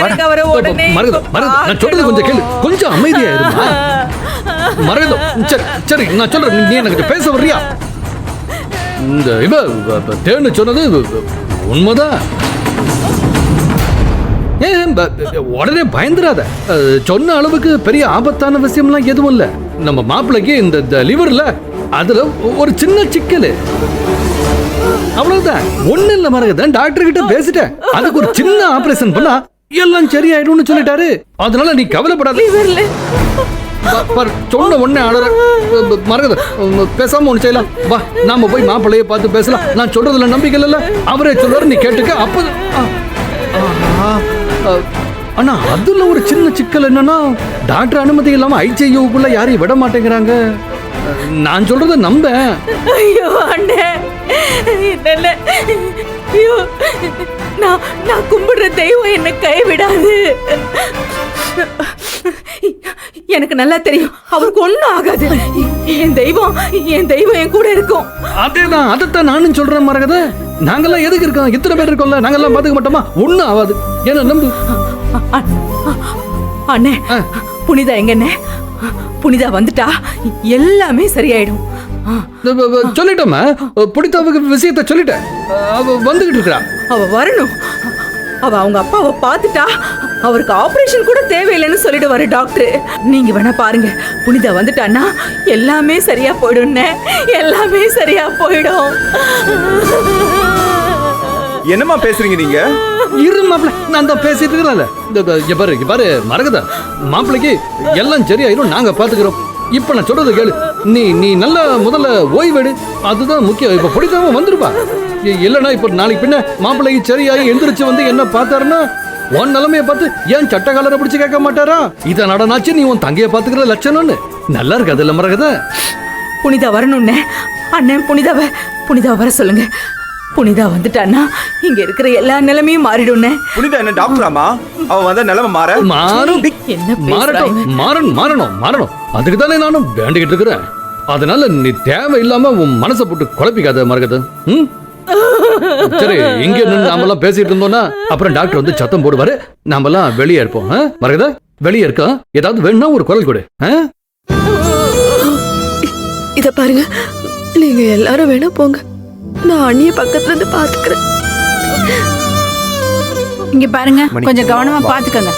எனக்கு அவரை உடனே மரகதம் நான் சொல்றது கொஞ்சம் கேளு, கொஞ்சம் அமைதியா இருமா. மரகதம் சரி சரி நான் சொல்றேன், நீ எனக்கு பேச வர்றியா? இந்த இவ தேன்னு சொன்னது உண்மைதான். உடனே பயந்துராத. சொன்ன அளவுக்கு பெரிய ஆபத்தான விஷயம்லாம் எதுவும் இல்ல. நம்ம மாப்பிள்ளைக்கு இந்த லிவர்ல அதுல ஒரு சின்ன சிக்கல், அவ்வளவுதான். ஒண்ணு இல்ல மரகதன், டாக்டர் கிட்ட பேசிட்டேன். அதுக்கு ஒரு சின்ன ஆபரேஷன் பண்ணா எல்லாம் சரியாயிடும்னு சொல்லிட்டாரு. அதனால நீ கவலைப்படாத. சொன்ன உடனே அழற. மரகத பேசாம ஒண்ணு செய்யலாம், வா நாம போய் மாப்பிள்ளைய பார்த்து பேசலாம். நான் சொல்றதுல நம்பிக்கை இல்ல, அவரே சொல்றாரு, நீ கேட்டுக்க. அப்ப ஆனா அதுல ஒரு சின்ன சிக்கல் என்னன்னா, டாக்டர் அனுமதி இல்லாம ஐசியூக்குள்ள யாரையும் விட மாட்டேங்கிறாங்க. நான் சொல்றத நம்ப. ஐயோ அண்ணே, இல்ல ஐயோ, நான் கும்பிடுற தெய்வம் என்ன கைவிடாது. எனக்கு நல்லா தெரியும் அவருக்கு ஒண்ணும் ஆகாது. என் தெய்வம் என் கூட இருக்கும். அதேதான், அதைத்தான் நானும் சொல்றேன் மரகத. நாங்கெல்லாம் எதுக்கு இருக்கோம்? இத்தனை பேர் இருக்கோம்ல, நாங்கெல்லாம் பாத்துக்க மாட்டோமா? ஒண்ணும் ஆகாது, என்ன நம்பு. அண்ணே, புனிதா எங்கண்ணே? புனிதா வந்துட்டா எல்லாமே சரியாயிடும். சொல்லிட்டோமா, புனிதாவுக்கு விஷயத்த சொல்லிட்டேன். அவ வந்துகிட்டு இருக்கா. அவ வரணும். அவ அவங்க அப்பாவை பார்த்துட்டா அவருக்கு ஆபரேஷன் கூட தேவையில்லைன்னு சொல்லிடுவாரு டாக்டர். நீங்க வேணா பாருங்க, புனிதா வந்துட்டான்னா எல்லாமே சரியா போயிடும். எல்லாமே சரியா போயிடும். என்னமா பேசுறீங்க நீங்க? இரு மாப்பிள்ள, நான் தான் பேசிட்டு இருக்கேன்ல. பாரு மரகதா, மாப்பிள்ளைக்கு எல்லாம் சரியாயிரும், நாங்க பாத்துக்கிறோம். இப்ப நான் சொல்றது கேளு. நீ நல்ல முதல்ல ஓய்வெடு, அதுதான் முக்கியம். இப்ப புனிதாவும் வந்துருப்பா. இல்லன்னா இப்ப நாளைக்கு பின்ன மாப்பிள்ளைக்கு சரியாயி எந்திரிச்சு வந்து என்ன பார்த்தாருன்னா உன் நிலைமைய பார்த்து ஏன் சட்ட காலரை பிடிச்சு கேட்க மாட்டாரா? இத நடனாச்சு நீ உன் தங்கைய பாத்துக்கிற லட்சணம்னு. நல்லா இருக்கு அதுல மரகத. புனிதா வரணும்னே. அண்ணன் புனிதா வர சொல்லுங்க. புனிதா வந்துட்டான்னா இங்க இருக்கிற எல்லா நிலைமையும் மாறிடும். புனிதா என்ன டாக்டராமா? அவ வந்த நிலைமை மாறணும். அதுக்கு தானே நானும் வேண்டிக்கிட்டு இருக்கிறேன். அதனால நீ தேவையில்லாம உன் மனசை போட்டு குழப்பிக்காத மரகத. சரி, இங்க நின்று நாமெல்லாம் பேசிட்டு இருந்தோம்னா அப்புறம் டாக்டர் வந்து சத்தம் போடுவாரு. நாமெல்லாம் வெளியே இருப்போம். மரகத, வெளியே இருக்கோம். ஏதாவது வேணும்னா ஒரு குரல் கொடு. இத பாருங்க, நீங்க எல்லாரும் வேணா போங்க, நான் அண்ணிய பக்கத்துல இருந்து பாத்துக்கிறேன். இங்க பாருங்க, கொஞ்சம் கவனமா பாத்துக்கங்க.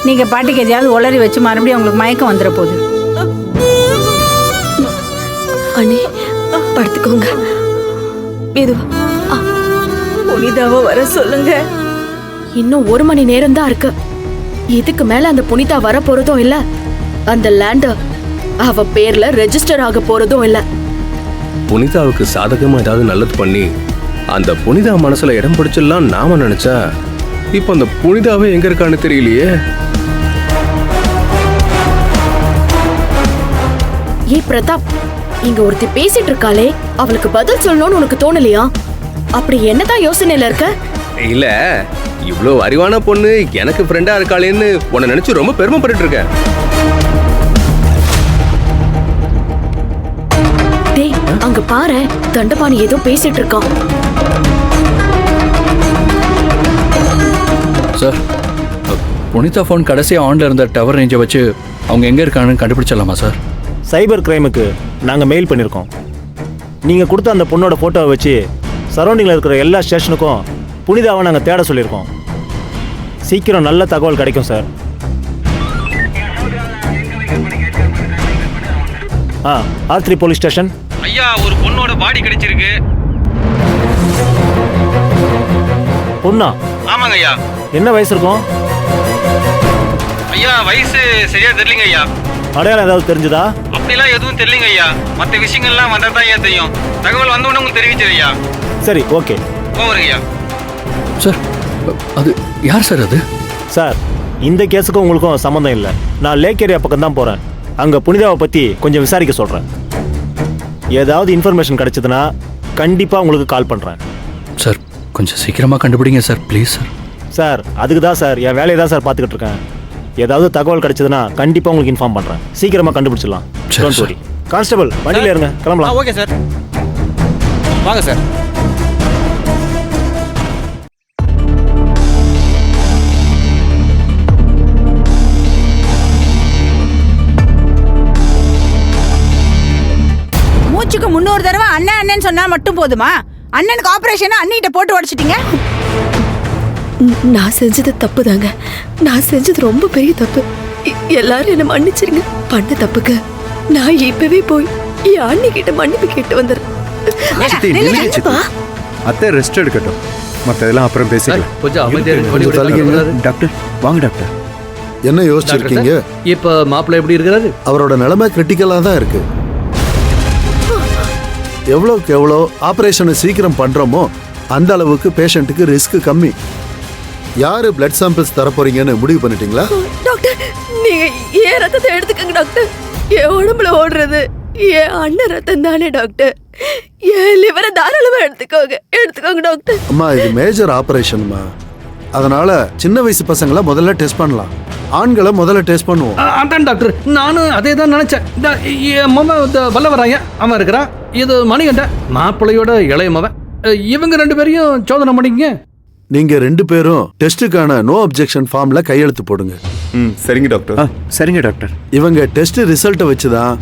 நீங்க பாட்டுக்கு எதையாவது உளறி வச்சு மறுபடியும் உங்களுக்கு மயக்கம் வந்துட போகுது. அண்ணி படுத்துக்கோங்க. புனிதாவை வர சொல்லுங்க. இன்னும் 1 மணி நேரம் தான் இருக்கு. இதுக்கு மேல அந்த புனிதா வர போறதும் இல்ல, அந்த லேண்ட் அவ பேர்ல ரெஜிஸ்டர் ஆக போறதும் இல்ல. புனிதாவுக்கு சாதகமா ஏதாவது நல்லது பண்ணி அந்த புனிதா மனசுல இடம் பிடிச்சிடலாம் நாம நினைச்சா, இப்ப அந்த புனிதாவே எங்க இருக்கான்னு தெரியலையே. ஏ பிரதாப், இங்க ஒருத்தி பேசிட்டு இருக்காளே, அவளுக்கு பதில் சொல்லணும்னு உனக்கு தோணலையா? அப்படி என்னதான் யோசனையில இருக்க? இல்ல, இவ்வளவு அறிவான பொண்ணு எனக்கு ஃப்ரெண்டா இருக்காளேன்னு உன்னை நினைச்சு ரொம்ப பெருமைப்பட்டு இருக்கேன். டேய், அங்க பாரு, தண்டபாணி ஏதோ பேசிட்டு இருக்கான். சார், புனிதா போன் கடைசியா ஆன்ல இருந்த டவர் ரேஞ்சை வச்சு அவங்க எங்க இருக்கான்னு கண்டுபிடிச்சிடலாமா சார்? சைபர் கிரைமுக்கு நாங்கள் மெயில் பண்ணியிருக்கோம். நீங்கள் கொடுத்த அந்த பொண்ணோட ஃபோட்டோவை வச்சு சரௌண்டிங்கில் இருக்கிற எல்லா ஸ்டேஷனுக்கும் புனிதாவை நாங்கள் தேட சொல்லியிருக்கோம். சீக்கிரம் நல்ல தகவல் கிடைக்கும் சார். R3 police station. ஐயா, ஒரு பொண்ணோட பாடி கிடைச்சிருக்கு. பொண்ணா? ஆமாங்க ஐயா. என்ன வயசு இருக்கும்? ஐயா, வயசு சரியா தெரியலங்க ஐயா. அடையாளம் ஏதாவது தெரிஞ்சுதா? அப்படிலாம் எதுவும் தெரியலங்க ஐயா. மற்ற விஷயங்கள்லாம் வந்தா தான் ஏன் தெரியும். தகவல் வந்த உடனே உங்களுக்கு தெரிவிச்சிரு ஐயா. சரி, ஓகே. ஓவருங்க ஐயா. சார், அது யார் சார் அது? சார், இந்த கேஸுக்கும் உங்களுக்கும் சம்மந்தம் இல்லை. நான் லேக் ஏரியா பக்கம் தான் போகிறேன். அங்கே புனிதாவை பற்றி கொஞ்சம் விசாரிக்க சொல்கிறேன். ஏதாவது இன்ஃபர்மேஷன் கிடைச்சதுன்னா கண்டிப்பாக உங்களுக்கு கால் பண்ணுறேன். சார், கொஞ்சம் சீக்கிரமாக கண்டுபிடிங்க சார், ப்ளீஸ் சார். சார், அதுக்கு தான் சார் என் வேலையை தான் சார் பார்த்துக்கிட்டு இருக்கேன். ஏதாவது தகவல் கிடைச்சதுன்னா கண்டிப்பாக உங்களுக்கு இன்ஃபார்ம் பண்ணுறேன். சீக்கிரமாக கண்டுபிடிச்சிடலாம். Don't worry. கான்ஸ்டபிள், வண்டியில் இருங்க, கிளம்பலாம். ஓகே சார், வாங்க சார். மூச்சுக்கு 300 தடவை அண்ணன் அண்ணன் சொன்னா மட்டும் போதுமா? அண்ணனுக்கு ஆபரேஷன் அண்ணிட்ட போட்டு உடைச்சிட்டீங்க. நான் செஞ்சது தப்பு தாங்க. நான் செஞ்சது ரொம்ப பெரிய தப்பு. எல்லாரும் என்ன மன்னிச்சிருங்க. பண்ண தப்புக்கு நான் இப்பவே போய் என் அண்ணி கிட்ட மன்னிப்பு கேட்டு வந்துடுறேன். சித்தி, நில்லுங்க சித்தி. அத்தை ரெஸ்ட் எடுக்கட்டும், மற்றதெல்லாம் அப்புறம் பேசிக்கலாம். கொஞ்சம் அமைதியா இருங்க. கொஞ்சம் தலைங்க. டாக்டர் வாங்க டாக்டர். என்ன யோசிச்சிருக்கீங்க? இப்ப மாப்பிள்ளை எப்படி இருக்கிறாரு? அவரோட நிலைமை கிரிட்டிக்கலா தான் இருக்கு. எவ்வளோக்கு எவ்வளோ ஆபரேஷனை சீக்கிரம் பண்றோமோ அந்த அளவுக்கு பேஷண்ட்டுக்கு ரிஸ்க் கம்மி. யாரு பிளட் சாம்பிள்ஸ் தர போறீங்கன்னு முடிவு பண்ணிட்டீங்களா? டாக்டர், நீங்க ஏன் ரத்தத்தை எடுத்துக்கங்க டாக்டர். என் உடம்புல ஓடுறது என் அண்ணன் ரத்தம் தானே டாக்டர். என் லிவரை தாராளமா எடுத்துக்கோங்க டாக்டர். அம்மா, இது மேஜர் ஆபரேஷன்மா. அதனால சின்ன வயசு பசங்களை முதல்ல டெஸ்ட் பண்ணலாம், ஆண்களை முதல்ல டெஸ்ட் பண்ணுவோம். அதான் டாக்டர், நானும் அதே தான் நினைச்சேன். என் மவன் வல்லவராய அவன் இருக்கிறான். இது மணிகண்ட மாப்பிள்ளையோட இளைய மவன். இவங்க 2 பேரையும் சோதனை பண்ணிங்க. நீங்க 2 பேரும் டெஸ்டுக்கான நோ அப்ஜெக்ஷன் ஃபார்ம்ல கையெழுத்து போடுங்க. சரிங்க டாக்டர். சரிங்க டாக்டர். இவங்க டெஸ்ட் ரிசல்ட்டை வச்சுதான்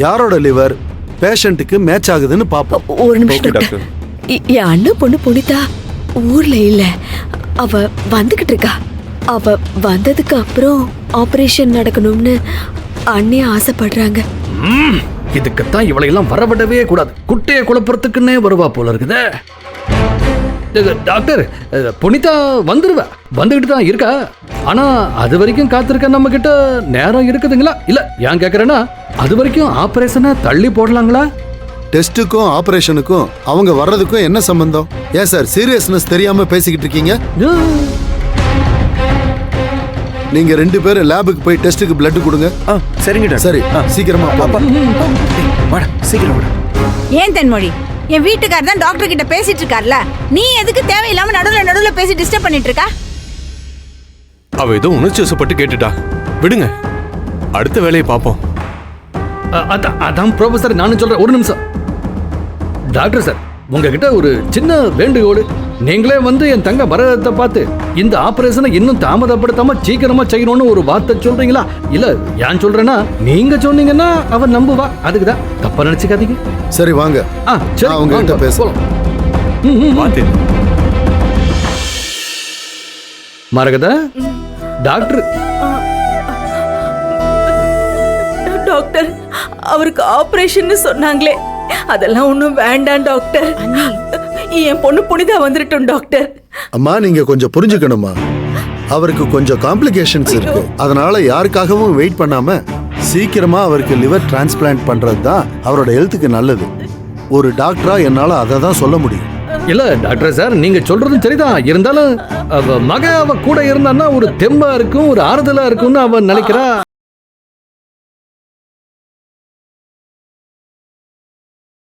யாரோட லிவர் பேஷண்ட்டுக்கு மேட்ச் ஆகுதுன்னு பாப்போம். ஒரு நிமிஷம் டாக்டர். என் அண்ணன் பொண்ணு புனிதா ஊர்ல இல்ல, அவ வந்துகிட்டு இருக்கா. அவ வந்ததுக்கு அப்புறம் ஆபரேஷன் நடக்கணும்னு அண்ணே ஆசைப்படுறாங்க. இதுக்குத்தான் இவளையெல்லாம் வரவிடவே கூடாது. குட்டையை குழப்பறதுக்குன்னே வருவா போல இருக்குதே. டாக்டர், புனிதா வந்துருவா, வந்துகிட்டு தான் இருக்கா. ஆனா அது வரைக்கும் காத்திருக்க நம்ம கிட்ட நேரம் இருக்குதுங்களா? இல்ல ஏன் கேக்குறேன்னா, அது வரைக்கும் ஆபரேஷனை தள்ளி போடலாங்களா? டெஸ்ட்டுக்கும் ஆபரேஷனுக்கும் அவங்க வர்றதுக்கும் என்ன சம்பந்தம்? ஏன் சார் சீரியஸ்னஸ் தெரியாம பேசிக்கிட்டு இருக்கீங்க? நீங்க 2 பேரும் லேபுக்கு போய் டெஸ்ட்டுக்கு பிளட் கொடுங்க. சரிங்க டாக்டர். சரி, சீக்கிரமா பாப்பா. வாடா, சீக்கிரம் வாடா. ஏன் தென்மொழி, என் வீட்டுக்காரர் தான் டாக்டர் கிட்ட பேசிட்டு இருக்கார்ல, நீ எதுக்கு தேவையில்லாம நடுவுல பேசி டிஸ்டர்ப் பண்ணிட்டு இருக்கா? அவ ஏதோ உணர்ச்சி வசப்பட்டு கேட்டுட்டா, விடுங்க, அடுத்த வேலையை பார்ப்போம். அதான் ப்ரொஃபசர் நானும் சொல்றேன். ஒரு நிமிஷம் டாக்டர் சார், உங்ககிட்ட ஒரு சின்ன வேண்டுகோள். நீங்களே வந்து என் தங்க பரதத்தை பார்த்து இந்த ஆபரேஷனை இன்னும் தாமதப்படுத்தாம சீக்கிரமா செய்யணும்னு ஒரு வார்த்தை சொல்றீங்களா? இல்ல ஏன் சொல்றேன்னா, நீங்க சொன்னீங்கன்னா அவன் நம்புவா. அதுக்குதான், தப்பா நினைச்சுக்காதீங்க. சரி வாங்க, சரி அவங்க கிட்ட பேசலாம். மரகதா, டாக்டர் டாக்டர், அவருக்கு ஆபரேஷன் சொன்னாங்களே, அதெல்லாம் ஒண்ணும் வேண்டாம் டாக்டர். என் பொண்ணு புனிதா வந்துட்டோம் டாக்டர். அம்மா, நீங்க கொஞ்சம் புரிஞ்சுக்கணுமா, அவருக்கு கொஞ்சம் காம்ப்ளிகேஷன்ஸ் இருக்கு. அதனால யாருக்காகவும் வெயிட் பண்ணாம சீக்கிரமா அவருக்கு லிவர் டிரான்ஸ்பிளான்ட் பண்றது தான் அவரோட ஹெல்த்துக்கு நல்லது. ஒரு டாக்டரா என்னால அதை தான் சொல்ல முடியும். இல்ல டாக்டர் சார், நீங்க சொல்றதும் சரிதான். இருந்தாலும் அவ கூட இருந்தான்னா ஒரு தெம்பா இருக்கும், ஒரு ஆறுதலா இருக்கும்னு அவன் நினைக்கிறா.